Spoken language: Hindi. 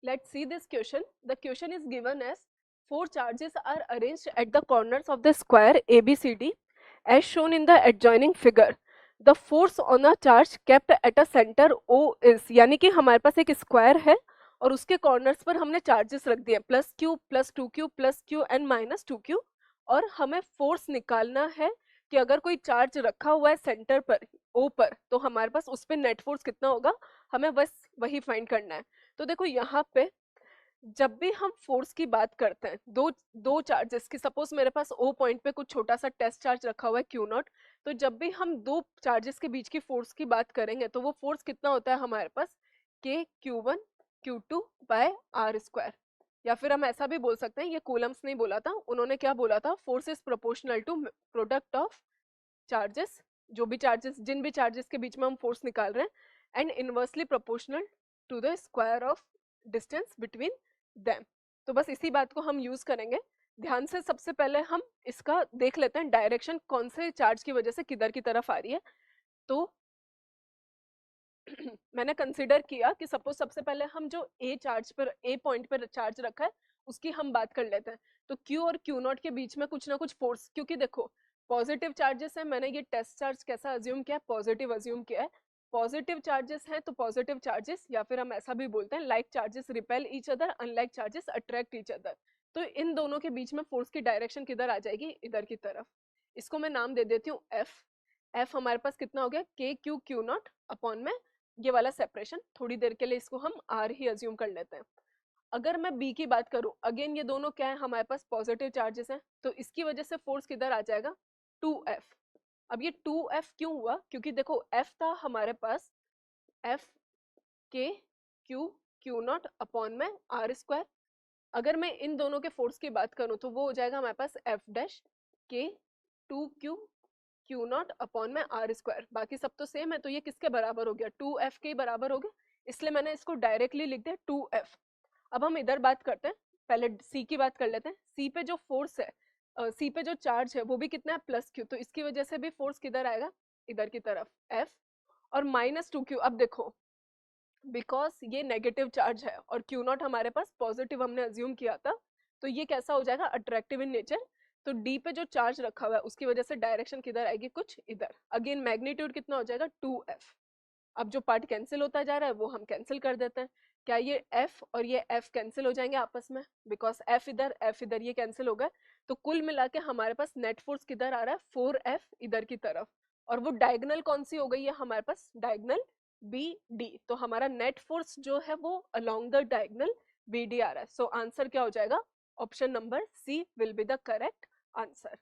Let's see this question. The question is given as 4 charges are arranged at the corners of the square ABCD as shown in the adjoining figure. The force on a charge kept at a center O is, यानी कि हमारे पास एक स्क्वायर है और उसके कॉर्नर्स पर हमने चार्जेस रख दिए plus Q plus 2q plus Q and minus 2q, और हमें फोर्स निकालना है कि अगर कोई चार्ज रखा हुआ है सेंटर पर ओ पर तो हमारे पास उस पर नेट फोर्स कितना होगा, हमें बस वही फाइंड करना है। तो देखो यहाँ पे जब भी हम फोर्स की बात करते हैं, दो दो चार्जेस की, सपोज मेरे पास ओ पॉइंट पे कुछ छोटा सा टेस्ट चार्ज रखा हुआ है क्यू नॉट, तो जब भी हम दो चार्जेस के बीच की फोर्स की बात करेंगे तो वो फोर्स कितना होता है हमारे पास, के Q1 Q2 bye are square. या फिर हम ऐसा भी बोल सकते हैं, ये कूलम्स नहीं बोला था, उन्होंने क्या बोला था, force is proportional to product of charges, जो भी चार्जेस, जिन भी चार्जेस के बीच में हम फोर्स निकाल रहे हैं, and inversely proportional to the square of distance between them. तो बस इसी बात को हम यूज करेंगे। ध्यान से सबसे पहले हम इसका देख लेते हैं डायरेक्शन कौन से चार्ज की वजह से किधर की तरफ आ रही है। तो मैंने कंसिडर किया कि सपोज सबसे पहले हम जो ए चार्ज पर, ए पॉइंट पर चार्ज रखा है उसकी हम बात कर लेते हैं। तो क्यू और क्यू नॉट के बीच में कुछ ना कुछ फोर्स, क्योंकि देखो पॉजिटिव चार्जेस है, मैंने ये टेस्ट चार्ज कैसा अज्यूम किया है, पॉजिटिव अज्यूम किया है। पॉजिटिव चार्जेस हैं तो पॉजिटिव चार्जेस, या फिर हम ऐसा भी बोलते हैं like charges repel each other, unlike charges attract each other. तो इन दोनों के बीच में फोर्स की डायरेक्शन किधर आ जाएगी, इधर की तरफ। इसको मैं नाम दे देती हूँ एफ। एफ हमारे पास कितना हो गया, के क्यू क्यू नॉट अपॉन में ये वाला सेपरेशन, थोड़ी देर के लिए इसको हम आर ही अज्यूम कर लेते हैं। अगर मैं बी की बात करूं, अगेन ये दोनों क्या है हमारे पास, पॉजिटिव चार्जेस हैं, तो इसकी वजह से फोर्स किधर आ जाएगा, 2F। अब ये 2F क्यों हुआ, क्योंकि देखो F था हमारे पास F के क्यू क्यू नॉट अपॉन में आर स्क्वायर। अगर मैं इन दोनों के फोर्स की बात करूं तो वो हो जाएगा हमारे पास F डैश के 2Q क्यू नॉट अपॉन में आर स्क्वायर। बाकी सब तो सेम है, तो ये किसके बराबर हो गया, 2F के बराबर हो गया, इसलिए मैंने इसको डायरेक्टली लिख दिया 2F। अब हम इधर बात करते हैं, पहले सी की बात कर लेते हैं। सी पे जो फोर्स है, सी पे जो चार्ज है वो भी कितना है, प्लस क्यू, तो इसकी वजह से भी फोर्स किधर आएगा, इधर की तरफ F। और माइनस 2Q, अब देखो बिकॉज ये नेगेटिव चार्ज है और क्यू नॉट हमारे पास पॉजिटिव हमने अज्यूम किया था, तो ये कैसा हो जाएगा, अट्रैक्टिव इन नेचर। तो डी पे जो चार्ज रखा हुआ है उसकी वजह से डायरेक्शन किधर आएगी, कुछ इधर। अगेन मैग्नीट्यूड कितना हो जाएगा, 2F। अब जो पार्ट कैंसिल होता जा रहा है वो हम कैंसिल कर देते हैं। क्या ये F और ये F कैंसिल हो जाएंगे आपस में, बिकॉज F इधर ये कैंसिल हो गए। तो कुल मिला के हमारे पास नेट फोर्स किधर आ रहा है, 4F इधर की तरफ। और वो डायगनल कौन सी हो गई है हमारे पास, डायगनल BD। तो हमारा नेट फोर्स जो है वो अलोंग द डायगनल BD आ रहा है। सो आंसर क्या हो जाएगा, option number C will be the correct answer.